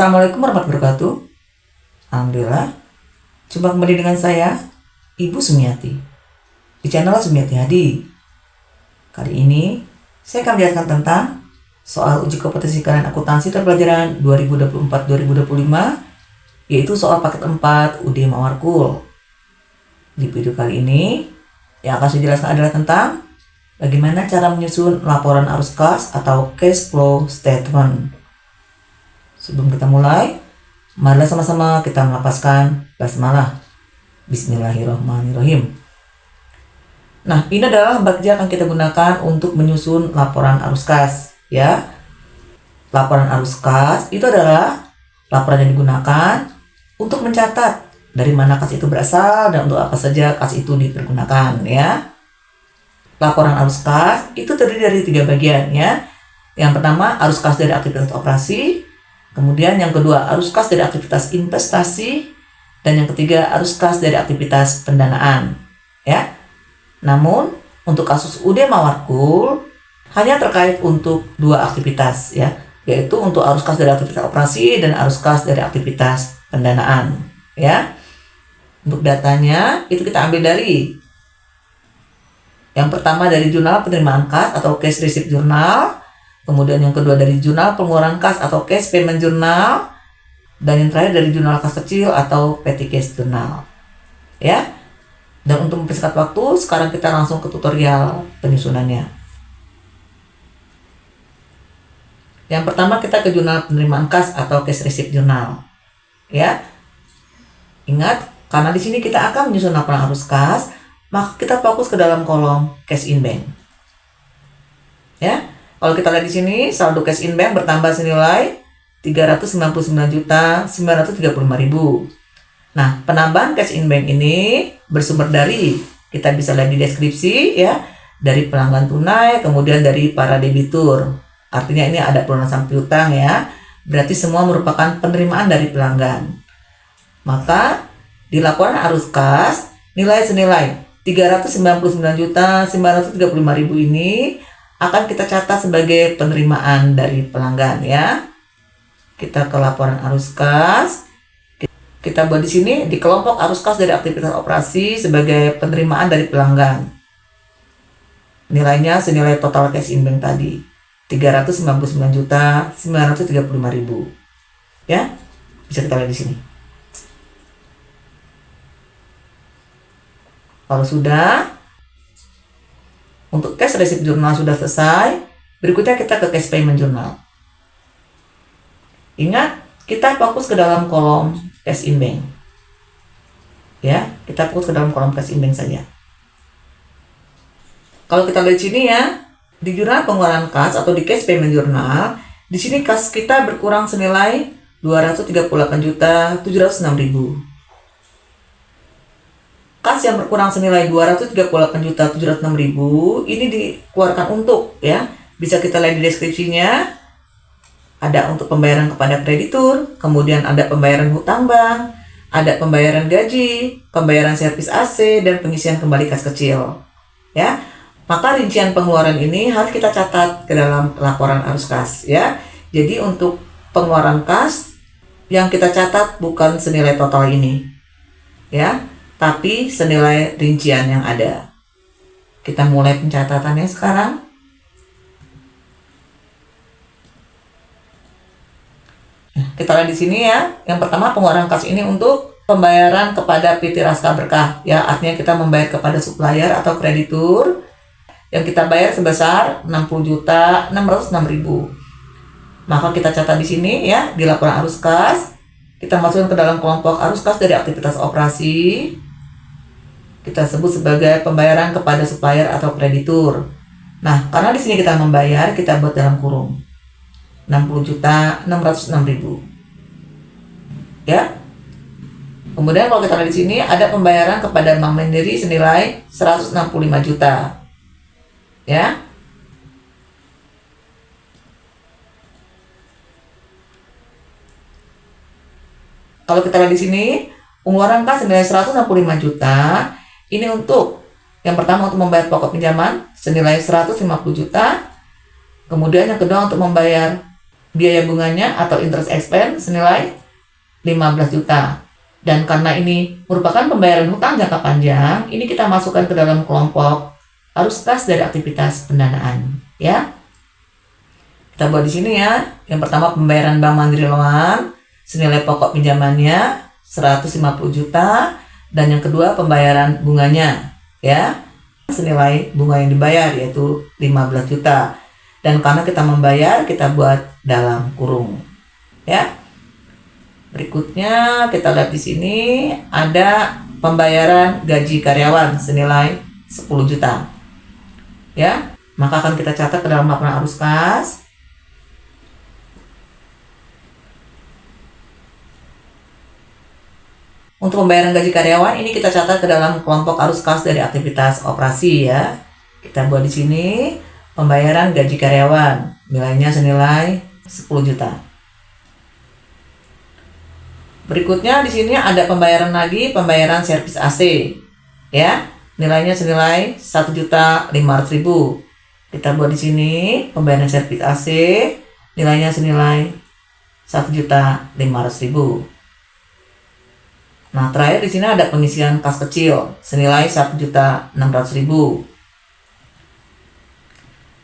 Assalamualaikum warahmatullahi wabarakatuh. Alhamdulillah, jumpa kembali dengan saya, Ibu Sumiati, di channel Sumiati Hadi. Kali ini, saya akan menjelaskan tentang soal uji kompetensi kalian akuntansi pelajaran 2024-2025, yaitu soal paket 4 UD Mawarkul. Di video kali ini, yang akan saya jelaskan adalah tentang bagaimana cara menyusun laporan arus kas atau cash flow statement. Sebelum kita mulai, marilah sama-sama kita melafazkan basmalah. Bismillahirrahmanirrahim. Nah, ini adalah bak yang akan kita gunakan untuk menyusun laporan arus kas, ya. Laporan arus kas itu adalah laporan yang digunakan untuk mencatat dari mana kas itu berasal dan untuk apa saja kas itu dipergunakan, ya. Laporan arus kas itu terdiri dari 3 bagian, ya. Yang pertama, arus kas dari aktivitas operasi. Kemudian yang kedua, arus kas dari aktivitas investasi, dan yang ketiga, arus kas dari aktivitas pendanaan, ya. Namun, untuk kasus UD Mawarkul hanya terkait untuk 2 aktivitas, ya, yaitu untuk arus kas dari aktivitas operasi dan arus kas dari aktivitas pendanaan, ya. Untuk datanya itu kita ambil dari yang pertama dari jurnal penerimaan kas atau cash receipt journal. Kemudian yang kedua dari jurnal pengeluaran kas atau cash payment journal, dan yang terakhir dari jurnal kas kecil atau petty cash journal, ya. Dan untuk mempersingkat waktu, sekarang kita langsung ke tutorial penyusunannya. Yang pertama kita ke jurnal penerimaan kas atau cash receipt journal, ya. Ingat, karena di sini kita akan menyusun laporan arus kas, maka kita fokus ke dalam kolom cash in bank, ya. Kalau kita lihat di sini, saldo cash in bank bertambah senilai 399.935.000. Nah, penambahan cash in bank ini bersumber dari, kita bisa lihat di deskripsi, ya, dari pelanggan tunai, kemudian dari para debitur. Artinya ini ada pelunasan piutang, ya. Berarti semua merupakan penerimaan dari pelanggan. Maka di laporan arus kas, nilai senilai 399.935.000 ini akan kita catat sebagai penerimaan dari pelanggan, ya. Kita ke laporan arus kas. Kita buat di sini di kelompok arus kas dari aktivitas operasi sebagai penerimaan dari pelanggan. Nilainya senilai total cash in bank tadi, 399.935.000. Ya. Bisa kita lihat di sini. Kalau sudah, untuk cash receipt journal sudah selesai, berikutnya kita ke cash payment journal. Ingat, kita fokus ke dalam kolom cash in bank. Ya, kita fokus ke dalam kolom cash in bank saja. Kalau kita lihat sini, ya, di jurnal pengeluaran kas atau di cash payment journal, di sini kas kita berkurang senilai 238.706.000. Kas yang berkurang senilai 238.706.000 ini dikeluarkan untuk, ya, bisa kita lihat di deskripsinya, ada untuk pembayaran kepada kreditur, kemudian ada pembayaran hutang bank, ada pembayaran gaji, pembayaran servis AC, dan pengisian kembali kas kecil, ya. Maka rincian pengeluaran ini harus kita catat ke dalam laporan arus kas, ya. Jadi untuk pengeluaran kas yang kita catat bukan senilai total ini, ya, tapi senilai rincian yang ada. Kita mulai pencatatannya sekarang. Nah, kita lihat di sini, ya. Yang pertama pengeluaran kas ini untuk pembayaran kepada PT Raska Berkah, ya, artinya kita membayar kepada supplier atau kreditur yang kita bayar sebesar 60.606.000. Maka kita catat di sini, ya, di laporan arus kas. Kita masukkan ke dalam kelompok arus kas dari aktivitas operasi. Kita sebut sebagai pembayaran kepada supplier atau kreditur. Nah, karena di sini kita membayar, kita buat dalam kurung 60.606.000. Ya. Kemudian kalau kita lihat di sini ada pembayaran kepada Bank Mandiri senilai 165 juta. Ya. Kalau kita lihat di sini, pengeluaran kas senilai 165 juta. Ini untuk yang pertama untuk membayar pokok pinjaman senilai 150 juta. Kemudian yang kedua untuk membayar biaya bunganya atau interest expense senilai 15 juta. Dan karena ini merupakan pembayaran hutang jangka panjang, ini kita masukkan ke dalam kelompok arus kas dari aktivitas pendanaan, ya. Kita buat di sini ya. Yang pertama pembayaran Bank Mandiri Loan senilai pokok pinjamannya 150 juta, dan yang kedua pembayaran bunganya, ya, senilai bunga yang dibayar yaitu 15 juta. Dan karena kita membayar, kita buat dalam kurung, ya. Berikutnya kita lihat di sini ada pembayaran gaji karyawan senilai 10 juta. Ya, maka akan kita catat ke dalam laporan arus kas. Untuk pembayaran gaji karyawan ini kita catat ke dalam kelompok arus kas dari aktivitas operasi, ya. Kita buat di sini pembayaran gaji karyawan, nilainya senilai 10 juta. Berikutnya di sini ada pembayaran lagi, pembayaran servis AC, ya. Nilainya senilai 1.500.000. Kita buat di sini pembayaran servis AC, nilainya senilai 1.500.000. Nah, terakhir di sini ada pengisian kas kecil senilai 1.600.000.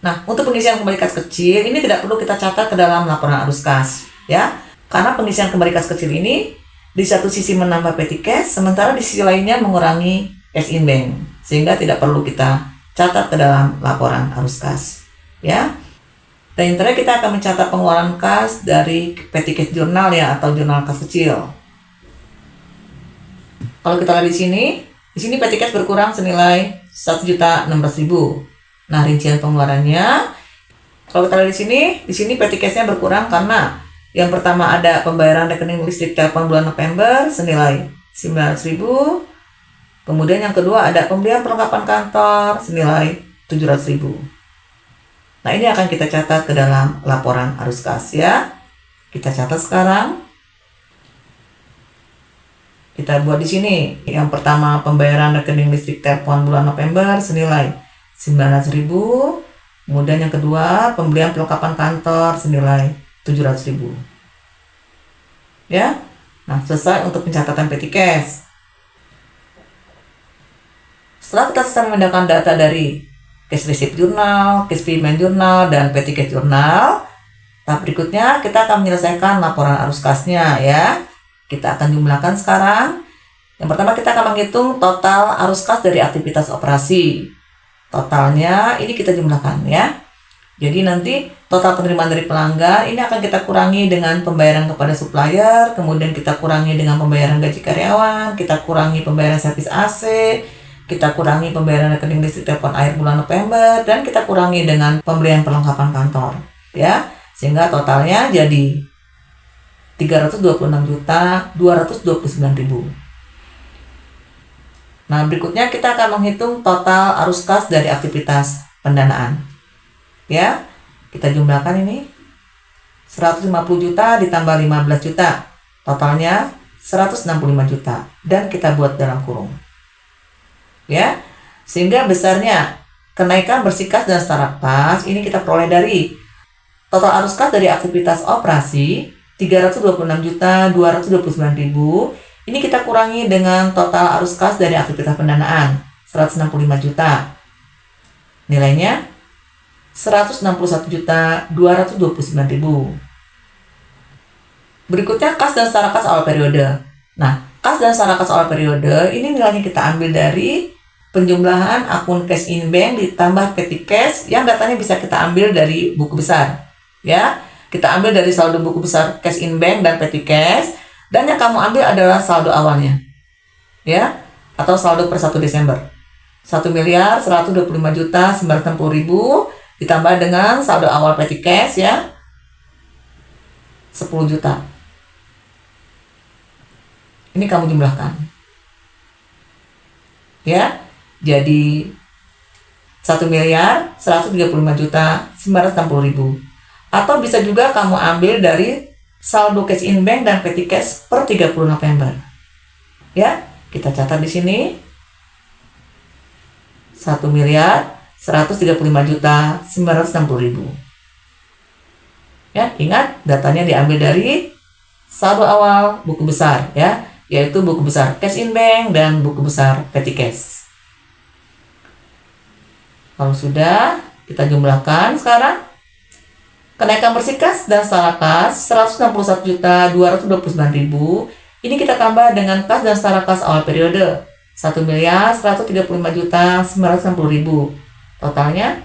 Nah, untuk pengisian kembali kas kecil ini tidak perlu kita catat ke dalam laporan arus kas, ya. Karena pengisian kembali kas kecil ini di satu sisi menambah petty cash, sementara di sisi lainnya mengurangi cash in bank, sehingga tidak perlu kita catat ke dalam laporan arus kas, ya. Dan yang terakhir kita akan mencatat pengeluaran kas dari petty cash jurnal, ya, atau jurnal kas kecil. Kalau kita lihat di sini petty cash berkurang senilai 1.600.000. Nah, rincian pengeluarannya, kalau kita lihat di sini petty cash-nya berkurang karena yang pertama ada pembayaran rekening listrik telepon bulan November senilai 900.000. Kemudian yang kedua ada pembelian perlengkapan kantor senilai 700.000. Nah, ini akan kita catat ke dalam laporan arus kas, ya. Kita catat sekarang. Kita buat di sini. Yang pertama pembayaran rekening listrik telepon bulan November senilai 900.000. Kemudian yang kedua pembelian perlengkapan kantor senilai 700.000. Ya. Nah, selesai untuk pencatatan petty cash. Setelah kita selesai memindahkan data dari cash receipt jurnal, cash payment jurnal, dan petty cash jurnal, tahap berikutnya kita akan menyelesaikan laporan arus kasnya, ya. Kita akan jumlahkan sekarang. Yang pertama kita akan menghitung total arus kas dari aktivitas operasi. Totalnya ini kita jumlahkan, ya. Jadi nanti total penerimaan dari pelanggan ini akan kita kurangi dengan pembayaran kepada supplier, kemudian kita kurangi dengan pembayaran gaji karyawan, kita kurangi pembayaran servis AC, kita kurangi pembayaran rekening listrik telepon air bulan November, dan kita kurangi dengan pembelian perlengkapan kantor, ya. Sehingga totalnya jadi 326.229.000. Nah, berikutnya kita akan menghitung total arus kas dari aktivitas pendanaan. Ya, kita jumlahkan ini. 150 juta ditambah 15 juta. Totalnya 165 juta. Dan kita buat dalam kurung. Ya, sehingga besarnya kenaikan bersih kas dan setara kas ini kita peroleh dari total arus kas dari aktivitas operasi 326.229.000. Ini kita kurangi dengan total arus kas dari aktivitas pendanaan 165 juta. Nilainya 161.229.000. Berikutnya kas dan setara kas awal periode. Nah, kas dan setara kas awal periode ini nilainya kita ambil dari penjumlahan akun cash in bank ditambah petty cash yang datanya bisa kita ambil dari buku besar. Ya, kita ambil dari saldo buku besar cash in bank dan petty cash, dan yang kamu ambil adalah saldo awalnya, ya, atau saldo per 1 Desember. 1.125.960.000 ditambah dengan saldo awal petty cash, ya, 10 juta. Ini kamu jumlahkan, ya, jadi 1.135.960.000. Atau bisa juga kamu ambil dari saldo cash in bank dan petty cash per 30 November. Ya, kita catat di sini. 1.135.960.000. Ya, ingat datanya diambil dari saldo awal buku besar ya, yaitu buku besar cash in bank dan buku besar petty cash. Kalau sudah, kita jumlahkan sekarang. Kenaikan bersih kas dan setara kas 161.229.000. Ini kita tambah dengan kas dan setara kas awal periode 1.135.960.000. Totalnya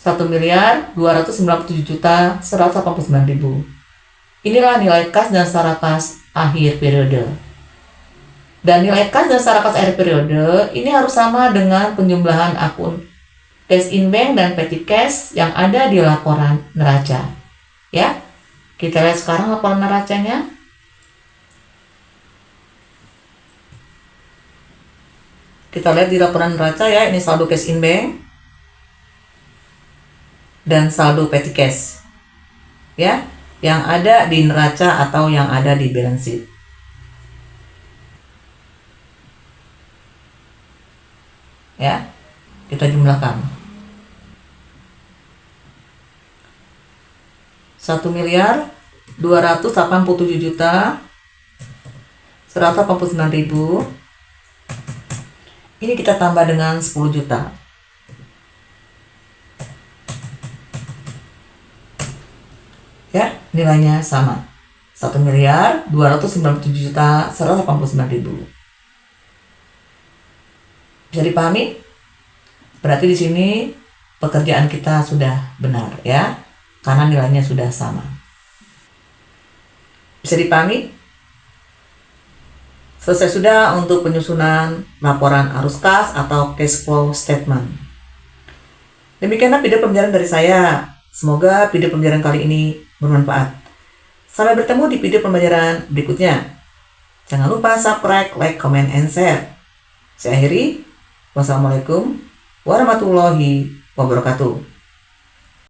1.297.189.000. Inilah nilai kas dan setara kas akhir periode. Dan nilai kas dan setara kas akhir periode ini harus sama dengan penjumlahan akun cash in bank dan petty cash yang ada di laporan neraca. Ya, kita lihat sekarang laporan neracanya. Kita lihat di laporan neraca ya, ini saldo cash in bank dan saldo petty cash. Ya, yang ada di neraca atau yang ada di balance sheet. Ya, kita jumlahkan. 1.287.189.000. Ini kita tambah dengan 10 juta. Ya, nilainya sama. 1.297.189.000. Bisa dipahami? Berarti di sini pekerjaan kita sudah benar ya, karena nilainya sudah sama. Bisa dipahami? Selesai sudah untuk penyusunan laporan arus kas atau cash flow statement. Demikianlah video pembelajaran dari saya. Semoga video pembelajaran kali ini bermanfaat. Sampai bertemu di video pembelajaran berikutnya. Jangan lupa subscribe, like, comment, and share. Saya akhiri. Wassalamualaikum warahmatullahi wabarakatuh.